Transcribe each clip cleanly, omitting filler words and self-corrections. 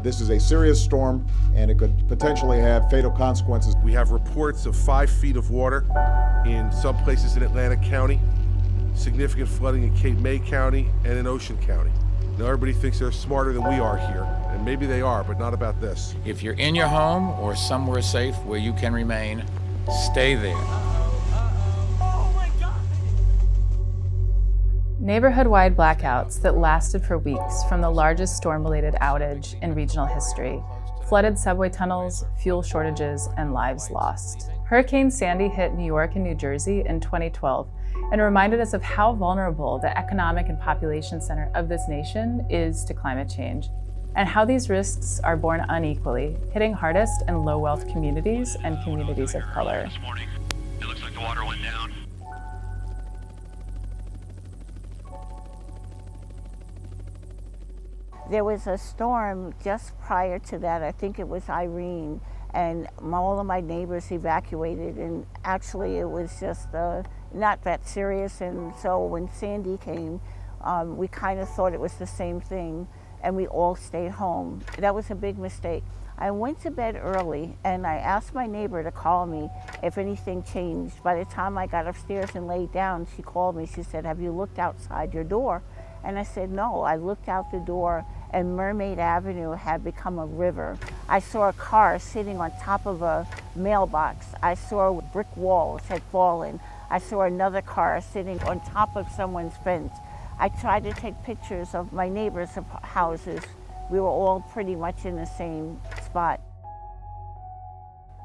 This is a serious storm, and it could potentially have fatal consequences. We have reports of 5 feet of water in some places in Atlantic County, significant flooding in Cape May County and in Ocean County. Now everybody thinks they're smarter than we are here, and maybe they are, but not about this. If you're in your home or somewhere safe where you can remain, stay there. Neighborhood-wide blackouts that lasted for weeks from the largest storm-related outage in regional history, flooded subway tunnels, fuel shortages, and lives lost. Hurricane Sandy hit New York and New Jersey in 2012 and reminded us of how vulnerable the economic and population center of this nation is to climate change, and how these risks are borne unequally, hitting hardest in low-wealth communities and communities of color. This morning, it looks like the water went down. There was a storm just prior to that. I think it was Irene, and all of my neighbors evacuated, and actually it was just not that serious. And so when Sandy came, we kind of thought it was the same thing, and we all stayed home. That was a big mistake. I went to bed early, and I asked my neighbor to call me if anything changed. By the time I got upstairs and laid down, she called me. She said, "Have you looked outside your door?" And I said, "No." I looked out the door, and Mermaid Avenue had become a river. I saw a car sitting on top of a mailbox. I saw brick walls had fallen. I saw another car sitting on top of someone's fence. I tried to take pictures of my neighbors' houses. We were all pretty much in the same spot.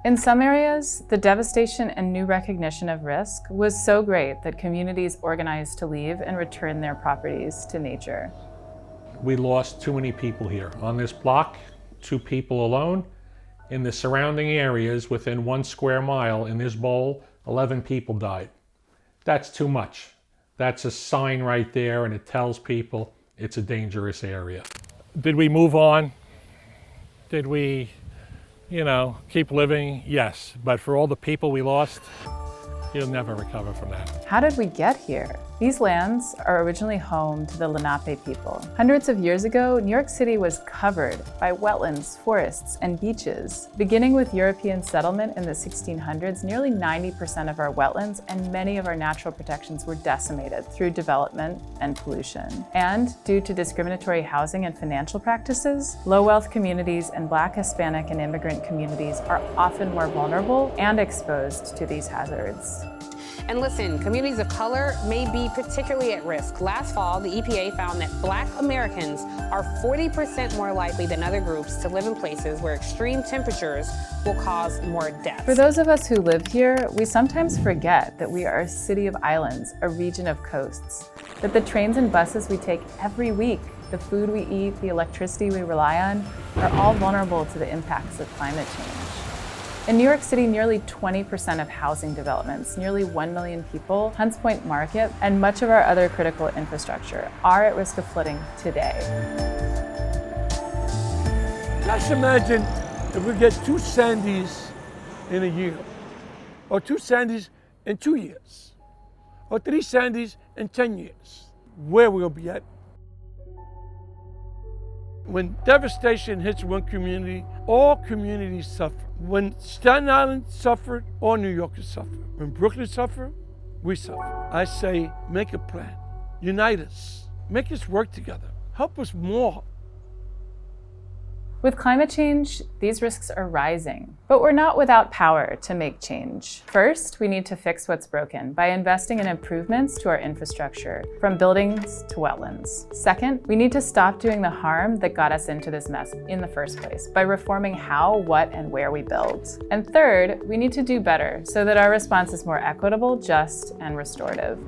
In some areas, the devastation and new recognition of risk was so great that communities organized to leave and return their properties to nature. We lost too many people here. On this block, 2 people alone. In the surrounding areas within 1 square mile in this bowl, 11 people died. That's too much. That's a sign right there, and it tells people it's a dangerous area. Did we move on? Did we, keep living? Yes, but for all the people we lost, you'll never recover from that. How did we get here? These lands are originally home to the Lenape people. Hundreds of years ago, New York City was covered by wetlands, forests, and beaches. Beginning with European settlement in the 1600s, nearly 90% of our wetlands and many of our natural protections were decimated through development and pollution. And due to discriminatory housing and financial practices, low-wealth communities and Black, Hispanic, and immigrant communities are often more vulnerable and exposed to these hazards. And listen, communities of color may be particularly at risk. Last fall, the EPA found that Black Americans are 40% more likely than other groups to live in places where extreme temperatures will cause more deaths. For those of us who live here, we sometimes forget that we are a city of islands, a region of coasts, that the trains and buses we take every week, the food we eat, the electricity we rely on, are all vulnerable to the impacts of climate change. In New York City, nearly 20% of housing developments, nearly 1 million people, Hunts Point Market, and much of our other critical infrastructure are at risk of flooding today. Just imagine if we get 2 Sandys in a year, or 2 Sandys in 2 years, or 3 Sandys in 10 years, where we'll be at. When devastation hits one community, all communities suffer. When Staten Island suffered, all New Yorkers suffer. When Brooklyn suffered, we suffer. I say, make a plan. Unite us. Make us work together. Help us more. With climate change, these risks are rising, but we're not without power to make change. First, we need to fix what's broken by investing in improvements to our infrastructure, from buildings to wetlands. Second, we need to stop doing the harm that got us into this mess in the first place by reforming how, what, and where we build. And third, we need to do better so that our response is more equitable, just, and restorative.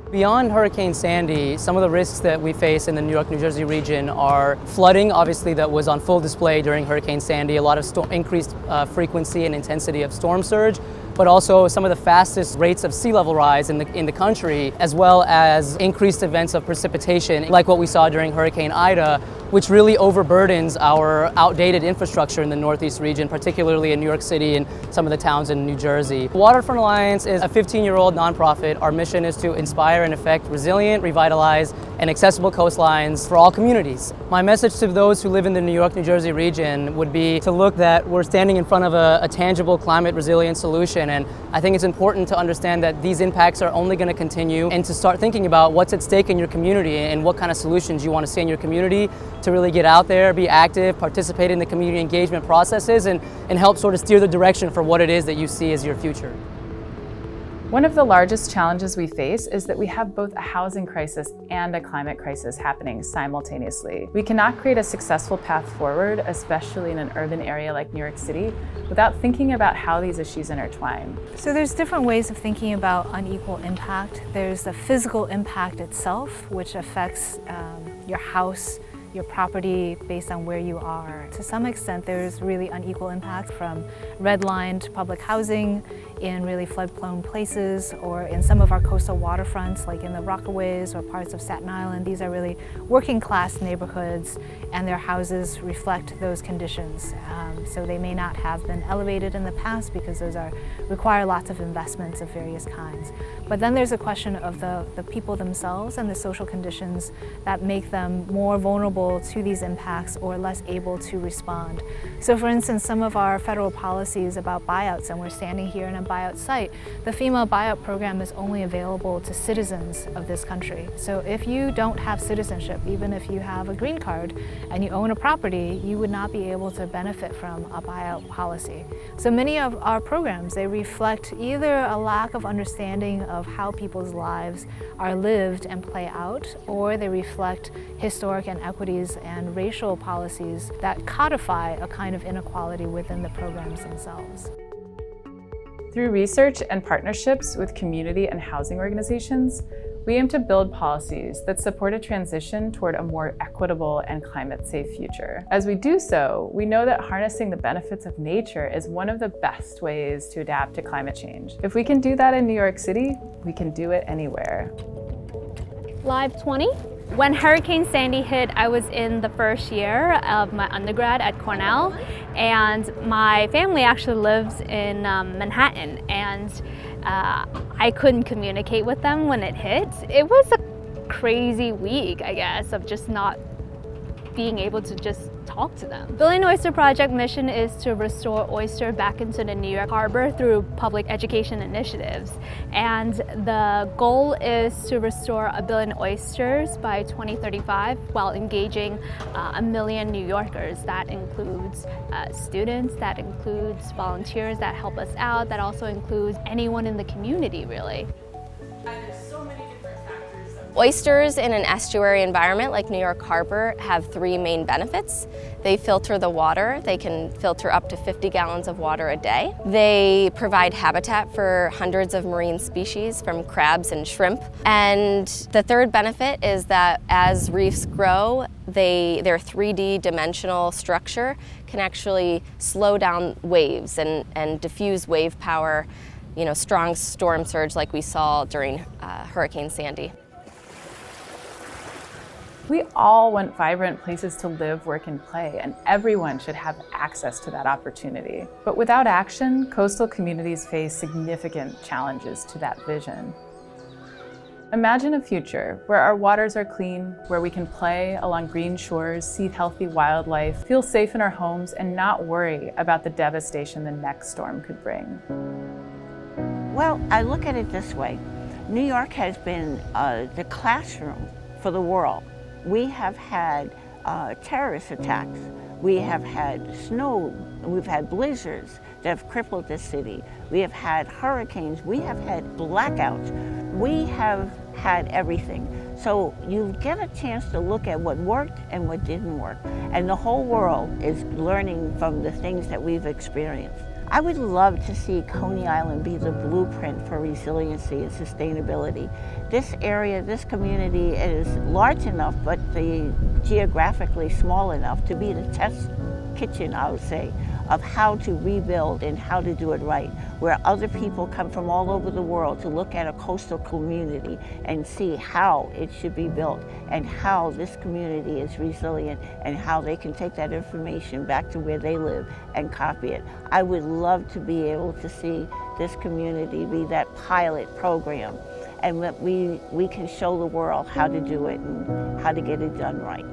Beyond Hurricane Sandy, some of the risks that we face in the New York, New Jersey region are flooding, obviously, that was on full display during Hurricane Sandy, a lot of increased frequency and intensity of storm surge, but also some of the fastest rates of sea level rise in the country, as well as increased events of precipitation, like what we saw during Hurricane Ida, which really overburdens our outdated infrastructure in the Northeast region, particularly in New York City and some of the towns in New Jersey. Waterfront Alliance is a 15-year-old nonprofit. Our mission is to inspire and affect resilient, revitalized, and accessible coastlines for all communities. My message to those who live in the New York, New Jersey region would be to look that we're standing in front of a tangible climate resilient solution, and I think it's important to understand that these impacts are only going to continue, and to start thinking about what's at stake in your community and what kind of solutions you want to see in your community, to really get out there, be active, participate in the community engagement processes, and help sort of steer the direction for what it is that you see as your future. One of the largest challenges we face is that we have both a housing crisis and a climate crisis happening simultaneously. We cannot create a successful path forward, especially in an urban area like New York City, without thinking about how these issues intertwine. So there's different ways of thinking about unequal impact. There's the physical impact itself, which affects your house, your property based on where you are. To some extent, there's really unequal impact from redlined public housing in really flood-prone places, or in some of our coastal waterfronts, like in the Rockaways or parts of Staten Island. These are really working-class neighborhoods, and their houses reflect those conditions. So they may not have been elevated in the past because those require lots of investments of various kinds. But then there's a question of the people themselves and the social conditions that make them more vulnerable to these impacts or less able to respond. So for instance, some of our federal policies about buyouts, and we're standing here in a buyout site, the FEMA buyout program is only available to citizens of this country. So if you don't have citizenship, even if you have a green card and you own a property, you would not be able to benefit from a buyout policy. So many of our programs, they reflect either a lack of understanding of how people's lives are lived and play out, or they reflect historic inequities and racial policies that codify a kind of inequality within the programs themselves. Through research and partnerships with community and housing organizations, we aim to build policies that support a transition toward a more equitable and climate-safe future. As we do so, we know that harnessing the benefits of nature is one of the best ways to adapt to climate change. If we can do that in New York City, we can do it anywhere. Live 20. When Hurricane Sandy hit, I was in the first year of my undergrad at Cornell, and my family actually lives in Manhattan, and I couldn't communicate with them when it hit. It was a crazy week, I guess, of just not being able to just talk to them. Building Oyster Project mission is to restore oyster back into the New York Harbor through public education initiatives. And the goal is to restore 1 billion oysters by 2035 while engaging 1 million New Yorkers. That includes students, that includes volunteers that help us out, that also includes anyone in the community, really. Oysters in an estuary environment like New York Harbor have 3 main benefits. They filter the water. They can filter up to 50 gallons of water a day. They provide habitat for hundreds of marine species, from crabs and shrimp. And the third benefit is that as reefs grow, their 3D dimensional structure can actually slow down waves and diffuse wave power, strong storm surge like we saw during Hurricane Sandy. We all want vibrant places to live, work, and play, and everyone should have access to that opportunity. But without action, coastal communities face significant challenges to that vision. Imagine a future where our waters are clean, where we can play along green shores, see healthy wildlife, feel safe in our homes, and not worry about the devastation the next storm could bring. Well, I look at it this way. New York has been the classroom for the world. We have had terrorist attacks. We have had snow. We've had blizzards that have crippled this city. We have had hurricanes. We have had blackouts. We have had everything. So you get a chance to look at what worked and what didn't work. And the whole world is learning from the things that we've experienced. I would love to see Coney Island be the blueprint for resiliency and sustainability. This area, this community is large enough, but geographically small enough to be the test kitchen, I would say, of how to rebuild and how to do it right, where other people come from all over the world to look at a coastal community and see how it should be built and how this community is resilient and how they can take that information back to where they live and copy it. I would love to be able to see this community be that pilot program, and that we can show the world how to do it and how to get it done right.